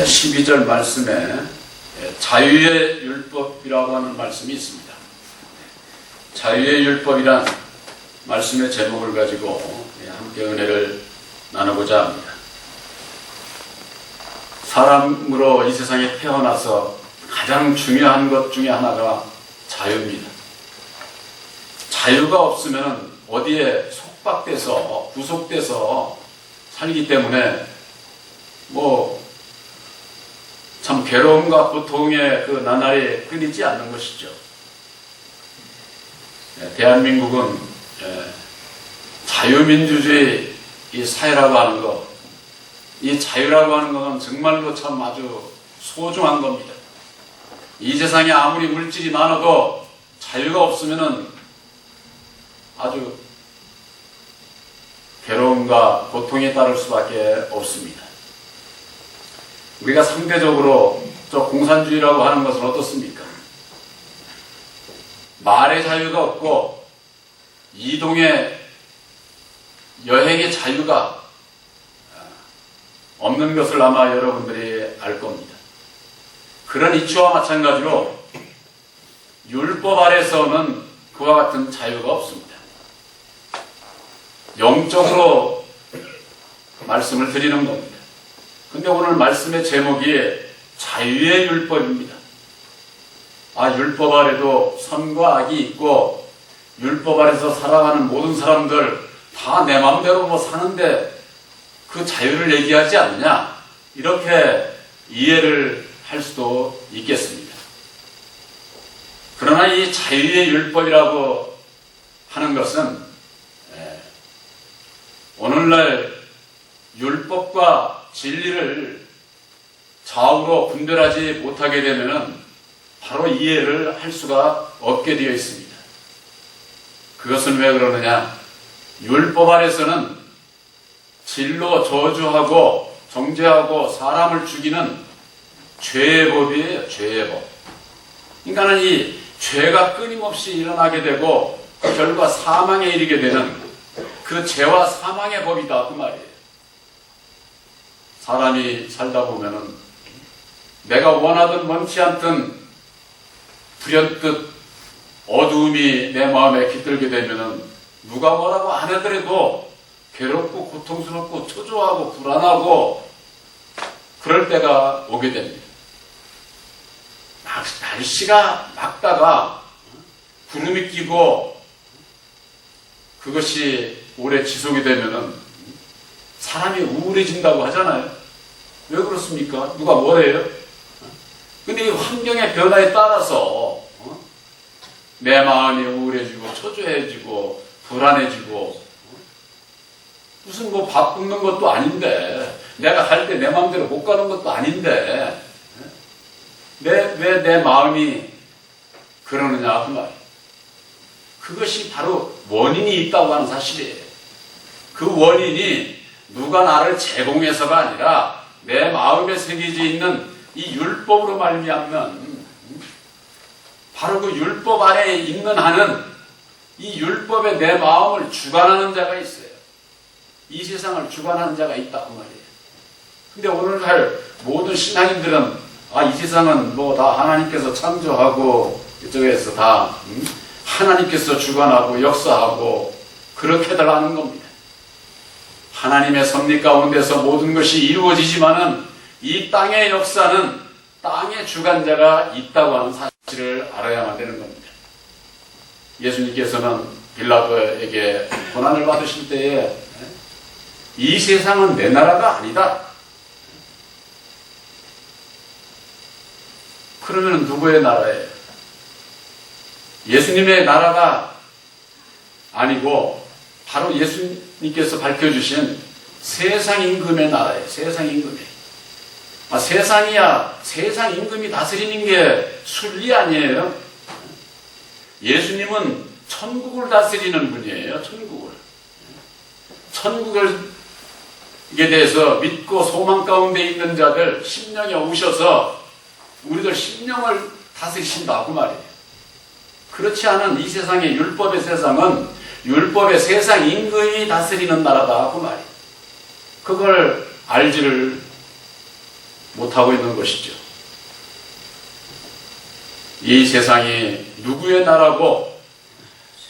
12절 말씀에 자유의 율법이라고 하는 말씀이 있습니다. 자유의 율법이란 말씀의 제목을 가지고 함께 은혜를 나누고자 합니다. 사람으로 이 세상에 태어나서 가장 중요한 것 중에 하나가 자유입니다. 자유가 없으면 어디에 속박돼서 구속돼서 살기 때문에 참 괴로움과 고통의 그 나날이 끊이지 않는 것이죠. 대한민국은 자유민주주의 이 사회라고 하는 것, 이 자유라고 하는 것은 정말로 참 아주 소중한 겁니다. 이 세상에 아무리 물질이 많아도 자유가 없으면 아주 괴로움과 고통이 따를 수밖에 없습니다. 우리가 상대적으로 공산주의라고 하는 것은 어떻습니까? 말의 자유가 없고 이동의 여행의 자유가 없는 것을 아마 여러분들이 알 겁니다. 그런 이치와 마찬가지로 율법 아래서는 그와 같은 자유가 없습니다. 영적으로 말씀을 드리는 겁니다. 근데 오늘 말씀의 제목이 자유의 율법입니다. 율법 아래도 선과 악이 있고 율법 아래서 살아가는 모든 사람들 다 내 마음대로 사는데 그 자유를 얘기하지 않느냐, 이렇게 이해를 할 수도 있겠습니다. 그러나 이 자유의 율법이라고 하는 것은 오늘날 율법과 진리를 좌우로 분별하지 못하게 되면 바로 이해를 할 수가 없게 되어 있습니다. 그것은 왜 그러느냐? 율법 아래서는 진로 저주하고 정죄하고 사람을 죽이는 죄의 법이에요. 죄의 법. 그러니까 이 죄가 끊임없이 일어나게 되고 결과 사망에 이르게 되는 그 죄와 사망의 법이다, 그 말이에요. 사람이 살다 보면은 내가 원하든 원치 않든 불현듯 어두움이 내 마음에 깃들게 되면은 누가 뭐라고 안 하더라도 괴롭고 고통스럽고 초조하고 불안하고 그럴 때가 오게 됩니다. 날씨가 맑다가 구름이 끼고 그것이 오래 지속이 되면은 사람이 우울해진다고 하잖아요. 왜 그렇습니까? 누가 뭐래요? 근데 이 환경의 변화에 따라서 내 마음이 우울해지고 초조해지고 불안해지고 무슨 밥 굶는 것도 아닌데 내가 갈 때 내 마음대로 못 가는 것도 아닌데 왜 내 마음이 그러느냐 그 말이에요. 그것이 바로 원인이 있다고 하는 사실이에요. 그 원인이 누가 나를 제공해서가 아니라 내 마음에 새겨져 있는 이 율법으로 말미암는 바로 그 율법 안에 있는 한은 이 율법에 내 마음을 주관하는 자가 있어요. 이 세상을 주관하는 자가 있다 그 말이에요. 근데 오늘날 모든 신앙인들은 이 세상은 다 하나님께서 창조하고 이쪽에서 다 하나님께서 주관하고 역사하고 그렇게들 하는 겁니다. 하나님의 섭리 가운데서 모든 것이 이루어지지만은 이 땅의 역사는 땅의 주관자가 있다고 하는 사실을 알아야만 되는 겁니다. 예수님께서는 빌라도에게 고난을 받으실 때에 이 세상은 내 나라가 아니다. 그러면 누구의 나라예요? 예수님의 나라가 아니고 바로 예수님께서 밝혀주신 세상 임금의 나라예요. 세상 임금이. 세상이야. 세상 임금이 다스리는 게 순리 아니에요? 예수님은 천국을 다스리는 분이에요. 천국을 이에 대해서 믿고 소망 가운데 있는 자들 심령에 오셔서 우리들 심령을 다스리신다 그 말이에요. 그렇지 않은 이 세상의 율법의 세상은 율법의 세상 임금이 다스리는 나라다 그 말이에요. 그걸 알지를 못하고 있는 것이죠. 이 세상이 누구의 나라고,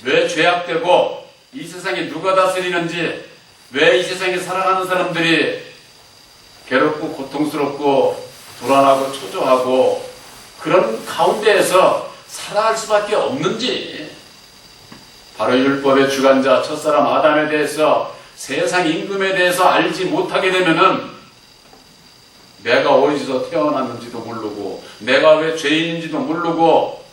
왜 죄악되고, 이 세상에 누가 다스리는지, 왜 이 세상에 살아가는 사람들이 괴롭고 고통스럽고 불안하고 초조하고 그런 가운데에서 살아갈 수밖에 없는지, 바로 율법의 주관자 첫사람 아담에 대해서, 세상 임금에 대해서 알지 못하게 되면은 내가 어디서 태어났는지도 모르고, 내가 왜 죄인인지도 모르고,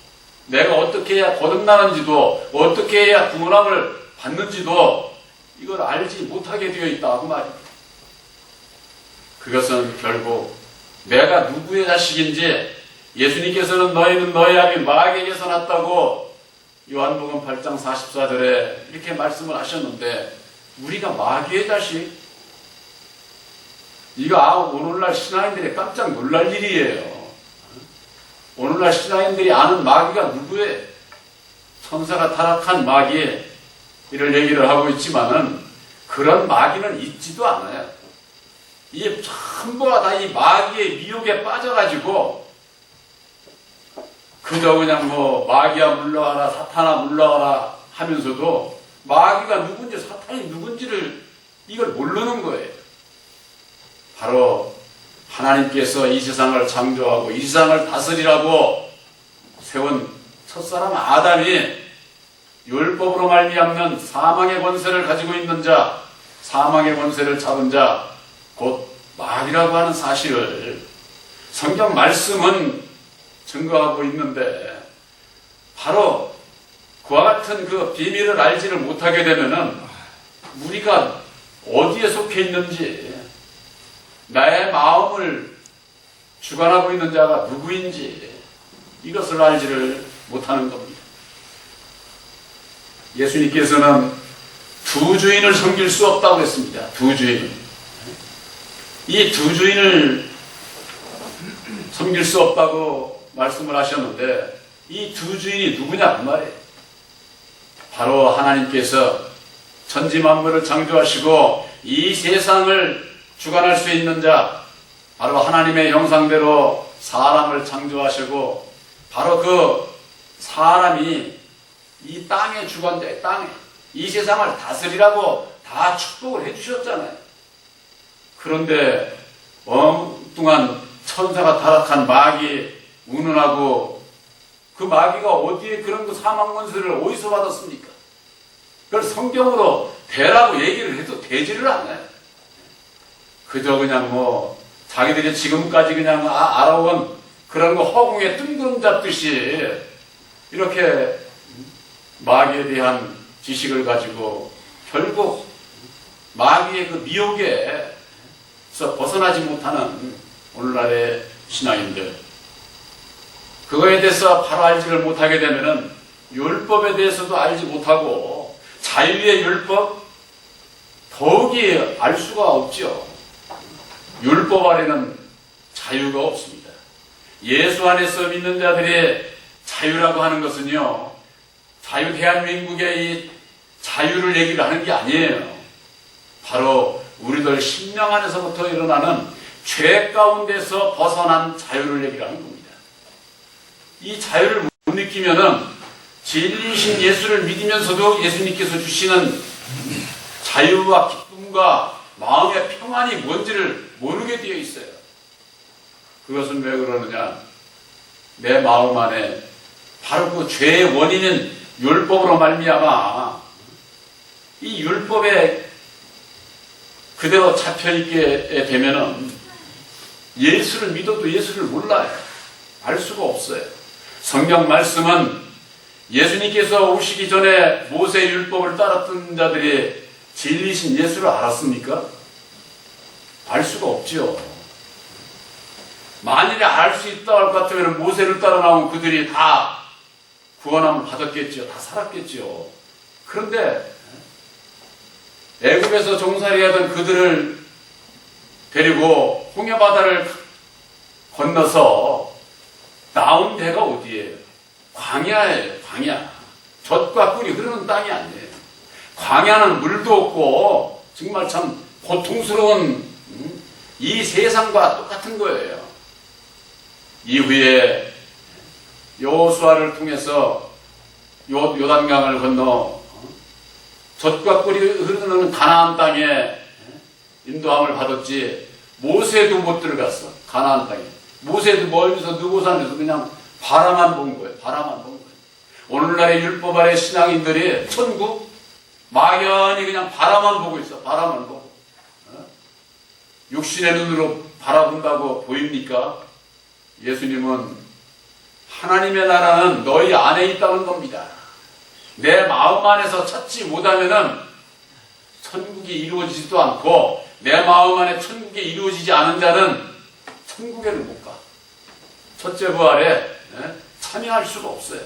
내가 어떻게 해야 거듭나는지도, 어떻게 해야 구원함을 받는지도 이걸 알지 못하게 되어 있다고 말입니다. 그것은 결국 내가 누구의 자식인지, 예수님께서는 너희는 너희 아비 마귀에게서 났다고 요한복음 8장 44절에 이렇게 말씀을 하셨는데, 우리가 마귀의 자식? 이거 오늘날 신앙인들이 깜짝 놀랄 일이에요. 오늘날 신앙인들이 아는 마귀가 누구예요? 천사가 타락한 마귀, 이런 얘기를 하고 있지만은 그런 마귀는 있지도 않아요. 이 전부가 다 이 마귀의 미혹에 빠져가지고 그저 그냥 뭐 마귀야 물러가라, 사탄아 물러가라 하면서도 마귀가 누군지 사탄이 누군지를 이걸 모르는 거예요. 바로 하나님께서 이 세상을 창조하고 이 세상을 다스리라고 세운 첫사람 아담이 율법으로 말미암는 사망의 권세를 가지고 있는 자, 사망의 권세를 잡은 자, 곧 마귀라고 하는 사실을 성경 말씀은 증거하고 있는데, 바로 그와 같은 그 비밀을 알지를 못하게 되면은 우리가 어디에 속해 있는지, 나의 마음을 주관하고 있는 자가 누구인지 이것을 알지를 못하는 겁니다. 예수님께서는 두 주인을 섬길 수 없다고 했습니다. 두 주인. 이 두 주인을 섬길 수 없다고 말씀을 하셨는데, 이 두 주인이 누구냐 그 말이에요. 바로 하나님께서 천지 만물을 창조하시고 이 세상을 주관할 수 있는 자, 바로 하나님의 형상대로 사람을 창조하시고, 바로 그 사람이 이 땅의 주관자의 땅에 이 세상을 다스리라고 다 축복을 해주셨잖아요. 그런데 엉뚱한 천사가 타락한 마귀 운운하고, 그 마귀가 어디에 그런 그 사망권세를 어디서 받았습니까? 그걸 성경으로 대라고 얘기를 해도 되지를 않아요. 그저 그냥 뭐 자기들이 지금까지 그냥 알아온 그런 거 허공에 뜬구름 잡듯이 이렇게 마귀에 대한 지식을 가지고 결국 마귀의 그 미혹에서 벗어나지 못하는 오늘날의 신앙인들, 그거에 대해서 바로 알지를 못하게 되면은 율법에 대해서도 알지 못하고, 자유의 율법 더욱이 알 수가 없죠. 율법 아래는 자유가 없습니다. 예수 안에서 믿는 자들의 자유라고 하는 것은요, 자유 대한민국의 이 자유를 얘기를 하는 게 아니에요. 바로 우리들 심령 안에서부터 일어나는 죄 가운데서 벗어난 자유를 얘기를 하는 겁니다. 이 자유를 못 느끼면은 진리이신 예수를 믿으면서도 예수님께서 주시는 자유와 기쁨과 마음의 평안이 뭔지를 모르게 되어 있어요. 그것은 왜 그러느냐? 내 마음 안에 바로 그 죄의 원인은 율법으로 말미암아 이 율법에 그대로 잡혀있게 되면은 예수를 믿어도 예수를 몰라요. 알 수가 없어요. 성경 말씀은 예수님께서 오시기 전에 모세 율법을 따랐던 자들이 진리신 예수를 알았습니까? 알 수가 없죠. 만일에 알 수 있다고 할 것 같으면 모세를 따라 나온 그들이 다 구원함을 받았겠죠. 다 살았겠죠. 그런데 애굽에서 종살이하던 그들을 데리고 홍해바다를 건너서 나온 데가 어디예요? 광야예요. 광야. 젖과 꿀이 흐르는 땅이 아니에요. 광야는 물도 없고 정말 참 고통스러운 이 세상과 똑같은 거예요. 이후에 여호수아를 통해서 요단강을 건너 젖과 꿀이 흐르는 가나안 땅에 인도함을 받았지 모세도 못 들어갔어. 가나안 땅에. 모세도 멀리서 느고산에서 그냥 바라만 본 거예요. 바라만 본 거예요. 오늘날의 율법 아래 신앙인들이 천국 막연히 그냥 바라만 보고 있어. 바라만 보고. 육신의 눈으로 바라본다고 보입니까? 예수님은 하나님의 나라는 너희 안에 있다는 겁니다. 내 마음 안에서 찾지 못하면은 천국이 이루어지지도 않고 내 마음 안에 천국이 이루어지지 않은 자는 천국에를 못 가. 첫째 부활에 참여할 수가 없어요.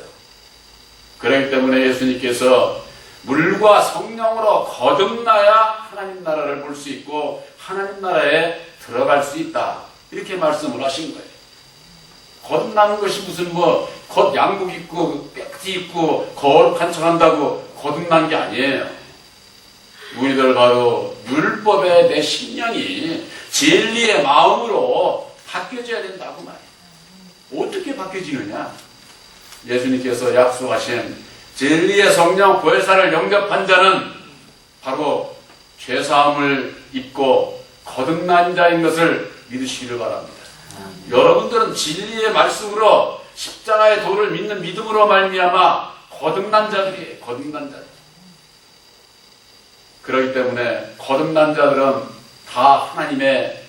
그렇기 때문에 예수님께서 물과 성령으로 거듭나야 하나님 나라를 볼 수 있고 하나님 나라에 들어갈 수 있다. 이렇게 말씀을 하신 거예요. 거듭나는 것이 무슨 겉 양복 입고 깨끗이 입고 거룩한 척한다고 거듭난 게 아니에요. 우리들 바로 율법의 내 심령이 진리의 마음으로 바뀌어져야 된다고 말이에요. 어떻게 바뀌어지느냐? 예수님께서 약속하신 진리의 성령 보혜사를 영접한 자는 바로 죄사함을 입고 거듭난 자인 것을 믿으시기를 바랍니다. 여러분들은 진리의 말씀으로 십자가의 도를 믿는 믿음으로 말미암아 거듭난 자들이에요. 거듭난 자들. 그렇기 때문에 거듭난 자들은 다 하나님의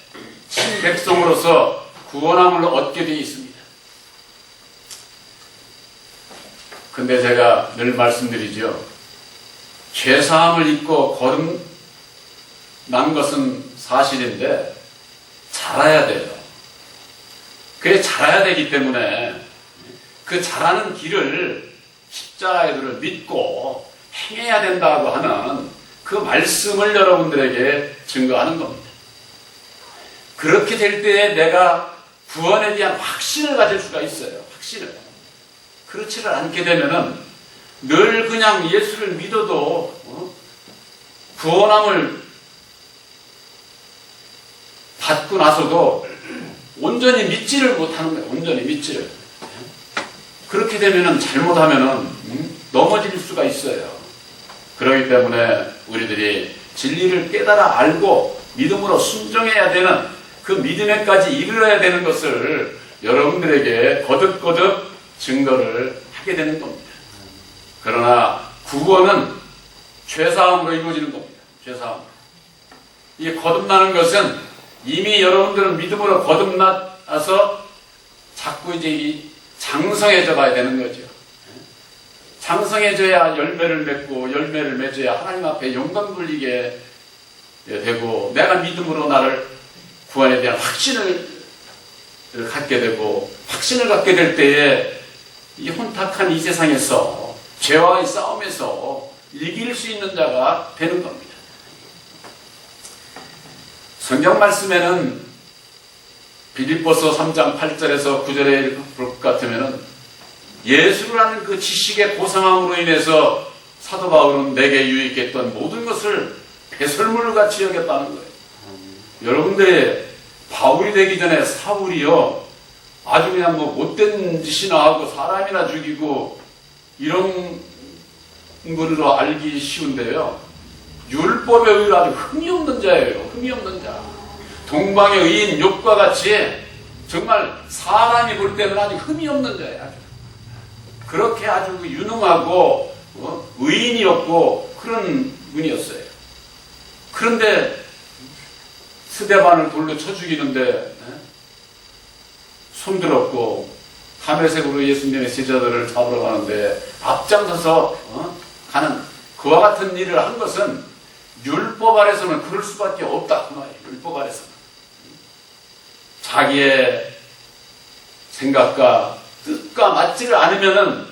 친백성으로서 구원함을 얻게 되어 있습니다. 근데 제가 늘 말씀드리죠. 죄사함을 입고 거듭난 것은 사실인데 자라야 돼요. 그게 자라야 되기 때문에 그 자라는 길을 십자가의 도를 믿고 행해야 된다고 하는 그 말씀을 여러분들에게 증거하는 겁니다. 그렇게 될 때에 내가 구원에 대한 확신을 가질 수가 있어요. 확신을. 그렇지를 않게 되면은 늘 그냥 예수를 믿어도 구원함을 받고 나서도 온전히 믿지를 못하는 거예요. 온전히 믿지를. 그렇게 되면은 잘못하면은 넘어질 수가 있어요. 그렇기 때문에 우리들이 진리를 깨달아 알고 믿음으로 순종해야 되는 그 믿음에까지 이르러야 되는 것을 여러분들에게 거듭거듭 증거를 하게 되는 겁니다. 그러나 구원은 죄사함으로 이루어지는 겁니다. 죄사함. 이 거듭나는 것은 이미 여러분들은 믿음으로 거듭나서 자꾸 이제 장성해져 가야 되는 거죠. 장성해져야 열매를 맺고 열매를 맺어야 하나님 앞에 영광 돌리게 되고 내가 믿음으로 나를 구원에 대한 확신을 갖게 되고 확신을 갖게 될 때에 이 혼탁한 이 세상에서 죄와의 싸움에서 이길 수 있는 자가 되는 겁니다. 성경 말씀에는 빌립보서 3장 8절에서 9절에 읽을 것 같으면 예수라는 그 지식의 고상함으로 인해서 사도 바울은 내게 유익했던 모든 것을 배설물같이 여겼다는 거예요. 여러분들의 바울이 되기 전에 사울이요 아주 그냥 못된 짓이나 하고 사람이나 죽이고 이런 걸로 알기 쉬운데요. 율법에 의해 아주 흠이 없는 자예요. 흠이 없는 자. 동방의 의인 욥과 같이 정말 사람이 볼 때는 아주 흠이 없는 자예요. 아주. 그렇게 아주 유능하고 의인이었고 그런 분이었어요. 그런데 스데반을 돌로 쳐 죽이는데 손들었고 카멜색으로 예수님의 제자들을 잡으러 가는데 앞장서서 가는 그와 같은 일을 한 것은 율법 아래서는 그럴 수밖에 없다 그 말이에요. 율법 아래서는 자기의 생각과 뜻과 맞지를 않으면은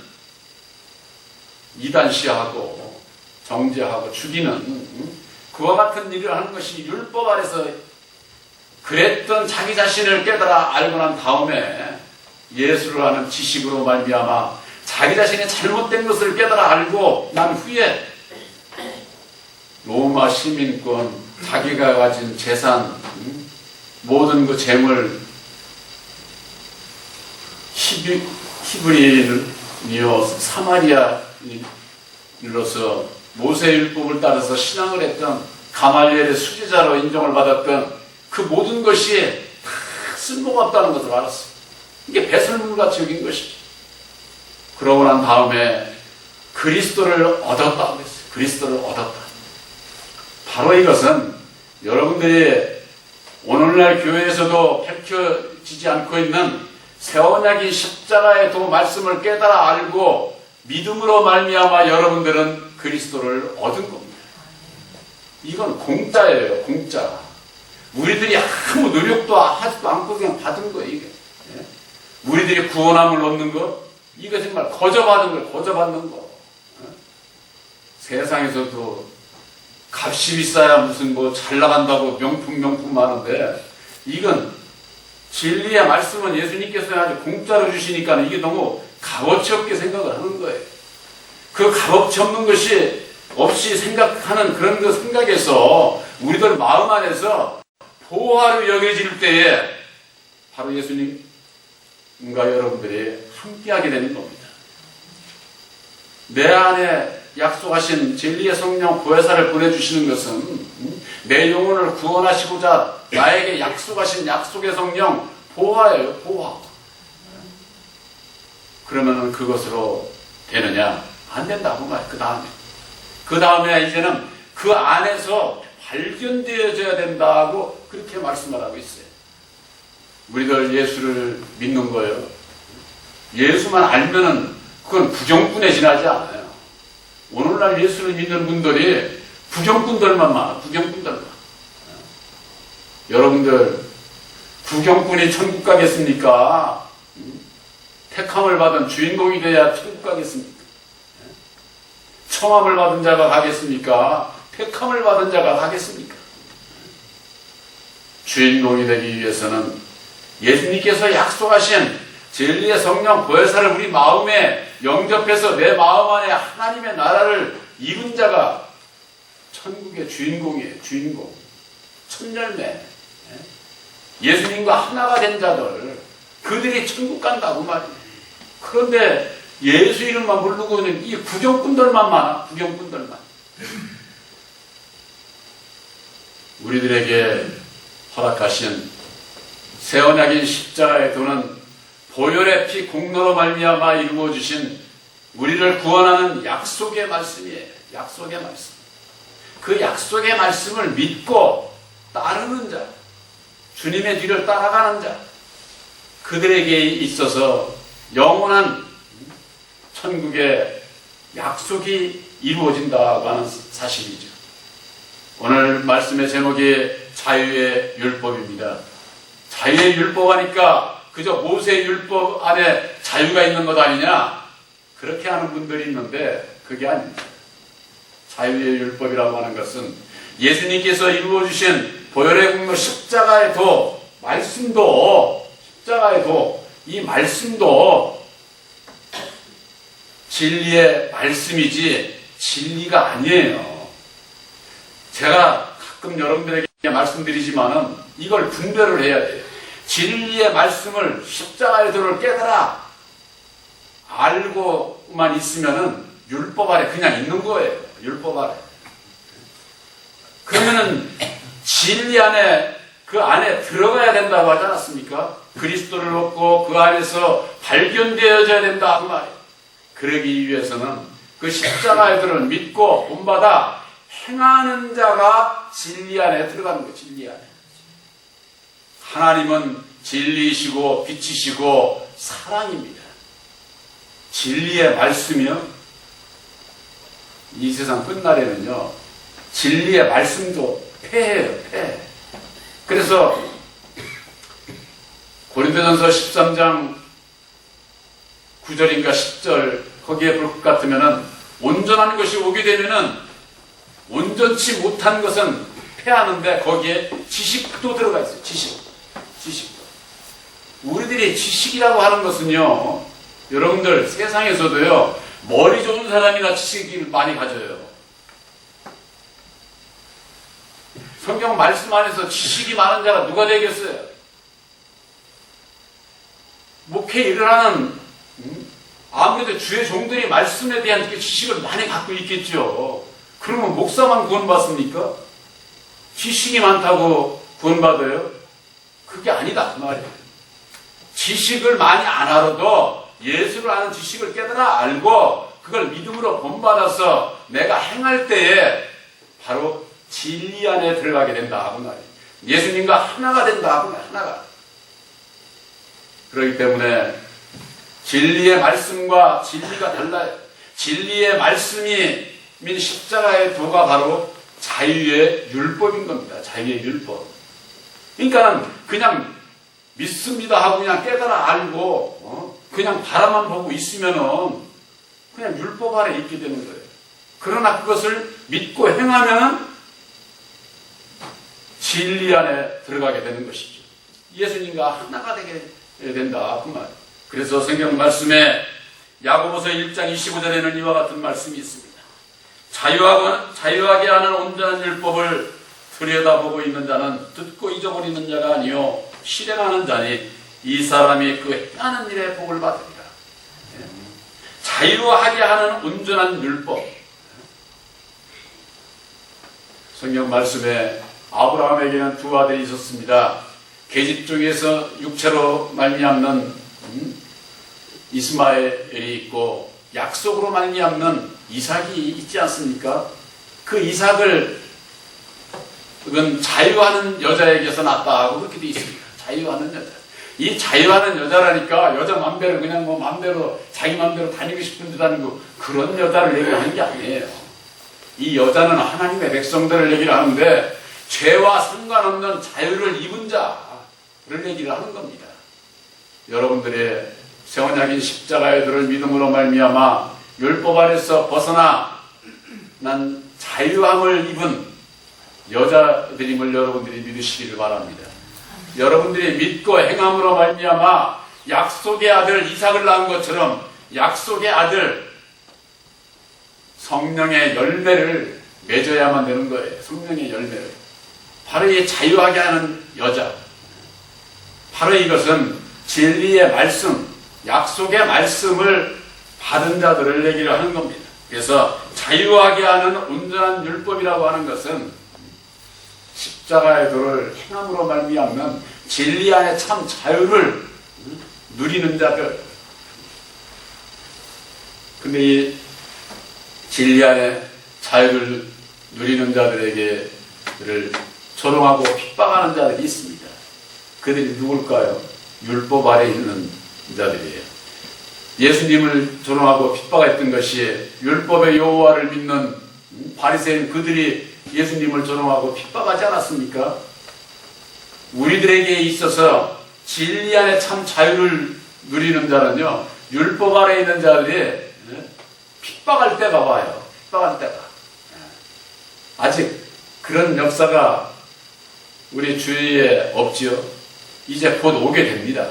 이단시하고 정죄하고 죽이는 그와 같은 일을 하는 것이 율법 아래서 그랬던 자기 자신을 깨달아 알고 난 다음에 예수를 아는 지식으로 말미암아 자기 자신의 잘못된 것을 깨달아 알고 난 후에 로마 시민권, 자기가 가진 재산, 모든 그 재물 히브리인이요 사마리아인으로서 모세율법을 따라서 신앙을 했던 가말리엘의 수제자로 인정을 받았던 그 모든 것이 다 쓸모가 없다는 것을 알았어요. 이게 배설물같이 여긴 것이죠. 그러고 난 다음에 그리스도를 얻었다고 했어요. 그리스도를 얻었다. 바로 이것은 여러분들이 오늘날 교회에서도 밝혀지지 않고 있는 새 언약인 십자가의 도 말씀을 깨달아 알고 믿음으로 말미암아 여러분들은 그리스도를 얻은 겁니다. 이건 공짜예요. 공짜. 우리들이 아무 노력도 하지도 않고 그냥 받은 거예요. 이게. 우리들이 구원함을 얻는 거, 이거 정말 거저받은 거예요. 거저받는 거. 세상에서도 값이 비싸야 무슨 뭐 잘 나간다고 명품 많은데, 이건 진리의 말씀은 예수님께서 아주 공짜로 주시니까 이게 너무 값어치 없게 생각을 하는 거예요. 그 값어치 없는 것이 없이 생각하는 그런 그 생각에서 우리들 마음 안에서 보화로 여겨질 때에 바로 예수님과 여러분들이 함께하게 되는 겁니다. 내 안에 약속하신 진리의 성령 보혜사를 보내주시는 것은 내 영혼을 구원하시고자 나에게 약속하신 약속의 성령 보화예요. 보화. 그러면 그것으로 되느냐? 안 된다고 말이에요. 그 다음에 이제는 그 안에서 발견되어져야 된다고 그렇게 말씀을 하고 있어요. 우리들 예수를 믿는 거예요. 예수만 알면은 그건 부정꾼에 지나지 않아요. 오늘날 예수를 믿는 분들이 부정꾼들만 많아. 부정꾼들만. 여러분들 부정꾼이 천국 가겠습니까? 택함을 받은 주인공이 돼야 천국 가겠습니까? 청함을 받은 자가 가겠습니까? 택함을 받은 자가 가겠습니까? 주인공이 되기 위해서는 예수님께서 약속하신 진리의 성령 보혜사를 우리 마음에 영접해서 내 마음 안에 하나님의 나라를 이룬 자가 천국의 주인공이에요. 주인공. 첫 열매. 예수님과 하나가 된 자들, 그들이 천국 간다고 말이에요. 그런데 예수 이름만 부르고 있는 이 부정꾼들만 많아. 부정꾼들만. 우리들에게 허락하신 새 언약인 십자가의 도는 보혈의 피 공로로 말미암아 이루어 주신 우리를 구원하는 약속의 말씀이에요. 약속의 말씀. 그 약속의 말씀을 믿고 따르는 자, 주님의 뒤를 따라가는 자, 그들에게 있어서 영원한 천국의 약속이 이루어진다고 하는 사실이죠. 오늘 말씀의 제목이 자유의 율법입니다. 자유의 율법 하니까 그저 모세의 율법 안에 자유가 있는 것 아니냐? 그렇게 하는 분들이 있는데 그게 아닙니다. 자유의 율법이라고 하는 것은 예수님께서 이루어주신 보혈의 공로 십자가의 도, 말씀도, 십자가의 도, 이 말씀도 진리의 말씀이지 진리가 아니에요. 제가 가끔 여러분들에게 말씀드리지만은 이걸 분별을 해야 돼요. 진리의 말씀을 십자가의 도를 깨달아 알고만 있으면은 율법 아래 그냥 있는 거예요. 율법 아래. 그러면은 진리 안에 그 안에 들어가야 된다고 하지 않았습니까? 그리스도를 얻고 그 안에서 발견되어져야 된다 그 말이에요. 그러기 위해서는 그 십자가의 도를 믿고 본받아 행하는 자가 진리 안에 들어가는 거예요. 진리 안에. 하나님은 진리이시고 빛이시고 사랑입니다. 진리의 말씀이요. 이 세상 끝날에는요. 진리의 말씀도 폐해요. 폐해. 그래서 고린도전서 13장 9절인가 10절 거기에 볼 것 같으면은 온전한 것이 오게 되면은 온전치 못한 것은 폐하는데 거기에 지식도 들어가 있어요. 지식도. 우리들이 지식이라고 하는 것은요, 여러분들 세상에서도요, 머리 좋은 사람이나 지식을 많이 가져요. 성경 말씀 안에서 지식이 많은 자가 누가 되겠어요? 목회 일을 하는 아무래도 주의 종들이 말씀에 대한 그 지식을 많이 갖고 있겠죠. 그러면 목사만 구원받습니까? 지식이 많다고 구원받아요? 그게 아니다 그 말이에요. 지식을 많이 안 알아도 예수를 아는 지식을 깨달아 알고 그걸 믿음으로 본받아서 내가 행할 때에 바로 진리 안에 들어가게 된다 하고 말이에요. 예수님과 하나가 된다 하고 하나가. 그렇기 때문에 진리의 말씀과 진리가 달라요. 진리의 말씀이 민 십자가의 도가 바로 자유의 율법인 겁니다. 자유의 율법. 그러니까 그냥 믿습니다 하고 그냥 깨달아 알고 그냥 바라만 보고 있으면은 그냥 율법 아래 있게 되는 거예요. 그러나 그것을 믿고 행하면 진리 안에 들어가게 되는 것이죠. 예수님과 하나가 되게 된다 그 말. 그래서 성경 말씀에 야고보서 1장 25절에는 이와 같은 말씀이 있습니다. 자유하게 하는 온전한 율법을 들여다보고 있는 자는 듣고 잊어버리는 자가 아니요 실행하는 자니 이 사람이 그 행하는 일에 복을 받으리라. 자유하게 하는 온전한 율법. 성경 말씀에 아브라함에게는 두 아들이 있었습니다. 계집 중에서 육체로 말미암는 이스마엘이 있고 약속으로 말미암는 이삭이 있지 않습니까? 그 이삭을 그건 자유하는 여자에게서 낳았다고 그렇게 되어 있습니다. 자유하는 여자. 이 자유하는 여자라니까 여자 맘대로 그냥 뭐 맘대로 자기 맘대로 다니고 싶은 듯 하는 거 그런 여자를 얘기하는 게 아니에요. 이 여자는 하나님의 백성들을 얘기를 하는데 죄와 상관없는 자유를 입은 자를 얘기를 하는 겁니다. 여러분들의 세원약인 십자가의 도를 믿음으로 말미암아 율법 아래서 벗어나 난 자유함을 입은 여자들임을 여러분들이 믿으시기를 바랍니다. 여러분들이 믿고 행함으로 말미암아 약속의 아들 이삭을 낳은 것처럼 약속의 아들 성령의 열매를 맺어야만 되는 거예요. 성령의 열매를. 바로 이 자유하게 하는 여자. 바로 이것은 진리의 말씀, 약속의 말씀을 받은 자들을 얘기를 하는 겁니다. 그래서 자유하게 하는 온전한 율법이라고 하는 것은 십자가의 도를 행함으로 말미암는 진리 안에 참 자유를 누리는 자들. 근데 이 진리 안에 자유를 누리는 자들에게를 조롱하고 핍박하는 자들이 있습니다. 그들이 누굴까요? 율법 아래 있는 자들이에요. 예수님을 조롱하고 핍박했던 것이 율법의 여호와를 믿는 바리새인 그들이 예수님을 조롱하고 핍박하지 않았습니까? 우리들에게 있어서 진리 안에 참 자유를 누리는 자는요, 율법 아래 있는 자들이 핍박할 때가 와요. 핍박할 때가. 아직 그런 역사가 우리 주위에 없지요. 이제 곧 오게 됩니다.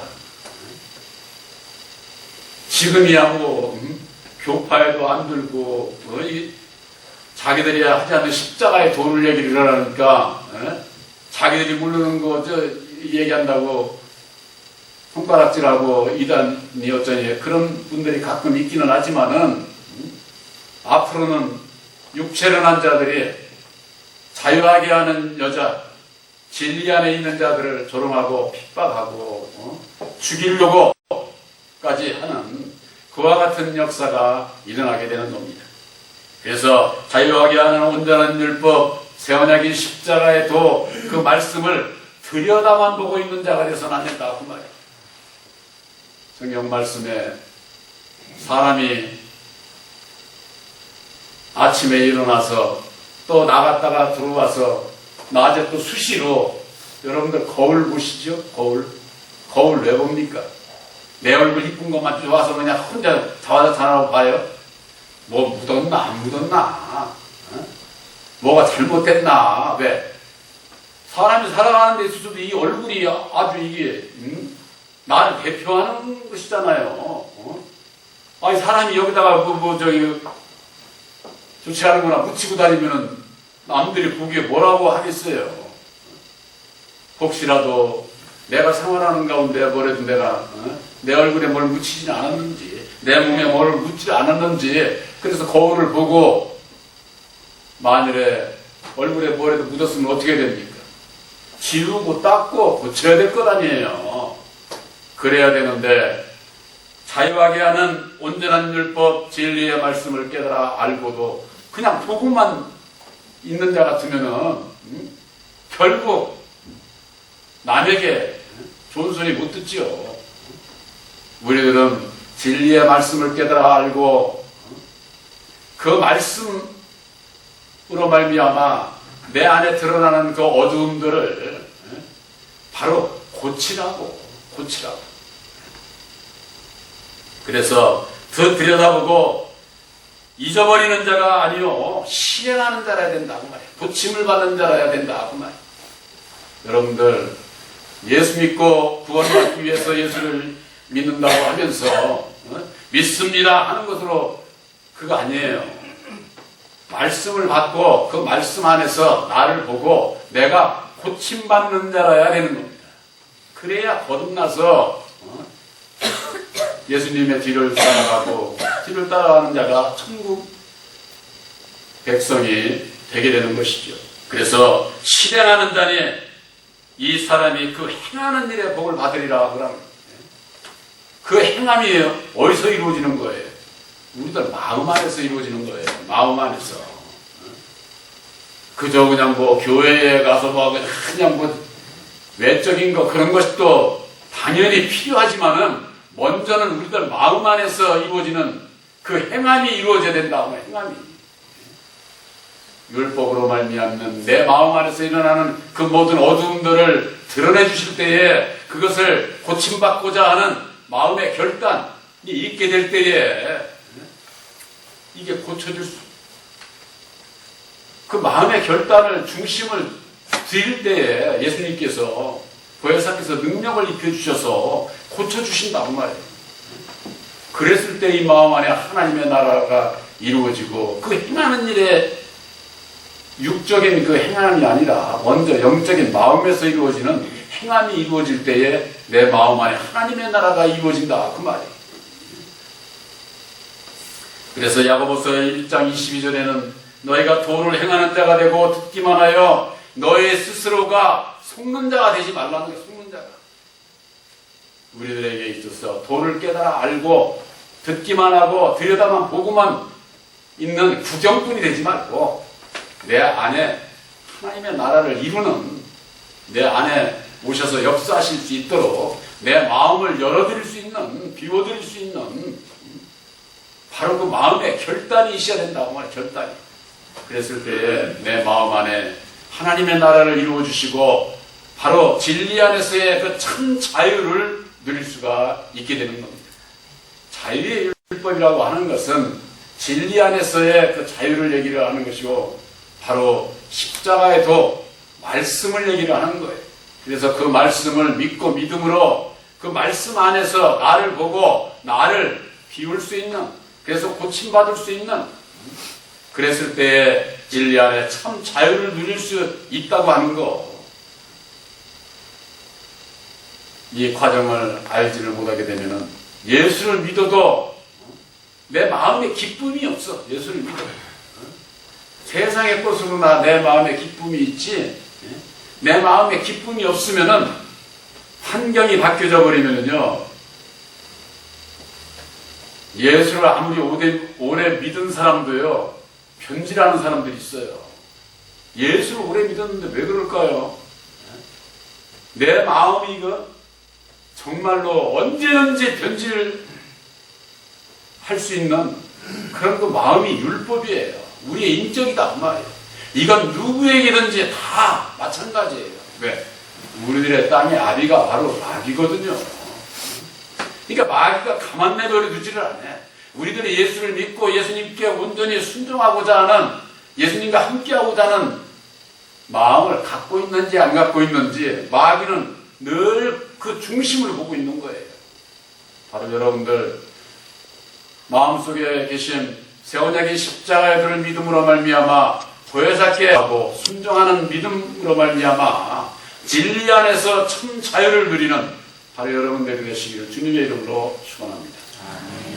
지금이야 뭐 교파에도 안 들고 자기들이 하지 않는 십자가의 도를 얘기를 하니까 자기들이 모르는 거 얘기한다고 손가락질하고 이단이 어쩌니 그런 분들이 가끔 있기는 하지만은 앞으로는 육체를 한 자들이 자유하게 하는 여자, 진리 안에 있는 자들을 조롱하고 핍박하고 죽이려고까지 하는 그와 같은 역사가 일어나게 되는 겁니다. 그래서 자유하게 하는 온전한 율법, 세언약인 십자가의 도, 그 말씀을 들여다만 보고 있는 자가 되어서는 안 된다 그 말이에요. 성경 말씀에 사람이 아침에 일어나서 또 나갔다가 들어와서 낮에 또 수시로 여러분들 거울 보시죠? 거울 왜 봅니까? 내 얼굴 이쁜 것만 좋아서 그냥 혼자 자화자찬하고 봐요? 뭐 묻었나 안 묻었나? 뭐가 잘못됐나? 왜? 사람이 살아가는 데 있어서도 이 얼굴이 아주 이게 나를 대표하는 것이잖아요. 아니 사람이 여기다가 좋지 않은 거나 묻히고 다니면은 남들이 보기에 뭐라고 하겠어요. 혹시라도 내가 생활하는 가운데 뭐래도 내가 내 얼굴에 뭘 묻히지 않았는지, 내 몸에 뭘 묻지 않았는지. 그래서 거울을 보고 만일에 얼굴에 뭐라도 묻었으면 어떻게 됩니까? 지우고 닦고 고쳐야 될 것 아니에요. 그래야 되는데 자유하게 하는 온전한 율법 진리의 말씀을 깨달아 알고도 그냥 보고만 있는 자 같으면은 결국 남에게 좋은 소리 못 듣지요. 우리들은 진리의 말씀을 깨달아 알고 그 말씀으로 말미암아 내 안에 드러나는 그 어두움들을 바로 고치라고. 그래서 더 들여다보고 잊어버리는 자가 아니요 실행하는 자라야 된다고 말이에요. 고침을 받는 자라야 된다고 말이에요. 여러분들 예수 믿고 구원받기 위해서 예수를 믿는다고 하면서 믿습니다 하는 것으로 그거 아니에요. 말씀을 받고 그 말씀 안에서 나를 보고 내가 고침받는 자라야 되는 겁니다. 그래야 거듭나서 예수님의 뒤를 따라가고 뒤를 따라가는 자가 천국 백성이 되게 되는 것이죠. 그래서 실행하는 자니 이 사람이 그 행하는 일의 복을 받으리라 그러는 그 행함이 어디서 이루어지는 거예요? 우리들 마음 안에서 이루어지는 거예요. 마음 안에서. 그저 그냥 뭐 교회에 가서 뭐 그냥 뭐 외적인 거 그런 것도 당연히 필요하지만은 먼저는 우리들 마음 안에서 이루어지는 그 행함이 이루어져야 된다고. 행함이 율법으로 말미암는 내 마음 안에서 일어나는 그 모든 어두움들을 드러내 주실 때에 그것을 고침받고자 하는 마음의 결단이 있게 될 때에 이게 고쳐질 수, 그 마음의 결단을 중심을 드릴 때에 예수님께서 보혜사께서 능력을 입혀주셔서 고쳐주신다고 말이에요. 그랬을 때 이 마음 안에 하나님의 나라가 이루어지고 그 행하는 일에 육적인 그 행함이 아니라 먼저 영적인 마음에서 이루어지는 행함이 이루어질 때에 내 마음 안에 하나님의 나라가 이루어진다 그 말이에요. 그래서 야고보서 1장 22절에는 너희가 도를 행하는 자가 되고 듣기만 하여 너희 스스로가 속는 자가 되지 말라는 게 속는 자가. 우리들에게 있어서 도를 깨달아 알고 듣기만 하고 들여다만 보고만 있는 구경꾼이 되지 말고 내 안에 하나님의 나라를 이루는, 내 안에 오셔서 역사하실 수 있도록 내 마음을 열어드릴 수 있는, 비워드릴 수 있는 바로 그 마음의 결단이 있어야 된다고 말이에요. 결단이. 그랬을 때에 내 마음 안에 하나님의 나라를 이루어주시고 바로 진리 안에서의 그 참 자유를 누릴 수가 있게 되는 겁니다. 자유의 율법이라고 하는 것은 진리 안에서의 그 자유를 얘기를 하는 것이고 바로 십자가의 도, 말씀을 얘기를 하는 거예요. 그래서 그 말씀을 믿고 믿음으로 그 말씀 안에서 나를 보고 나를 비울 수 있는, 그래서 고침받을 수 있는, 그랬을 때에 진리 안에 참 자유를 누릴 수 있다고 하는 거. 이 과정을 알지를 못하게 되면은 예수를 믿어도 내 마음에 기쁨이 없어. 예수를 믿어도. 세상의 것으로나 내 마음에 기쁨이 있지, 내 마음에 기쁨이 없으면은 환경이 바뀌어져 버리면은요, 예수를 아무리 오래 믿은 사람도요, 변질하는 사람들이 있어요. 예수를 오래 믿었는데 왜 그럴까요? 내 마음이 이거 정말로 언제 변질할 수 있는 그런 그 마음이 율법이에요. 우리의 인격이다 그 말이에요. 이건 누구에게든지 다 마찬가지예요. 왜? 우리들의 땅의 아비가 바로 마귀거든요. 그러니까 마귀가 가만 내버려 두지를 않아. 우리들이 예수를 믿고 예수님께 온전히 순종하고자 하는, 예수님과 함께하고자 하는 마음을 갖고 있는지 안 갖고 있는지 마귀는 늘 그 중심을 보고 있는 거예요. 바로 여러분들 마음속에 계신 새 언약의 십자가의 도를 믿음으로 말미암아 보혜사께 하고 순종하는 믿음으로 말미암아 진리 안에서 참 자유를 누리는 바로 여러분들이 되시기를 주님의 이름으로 축원합니다. 아멘.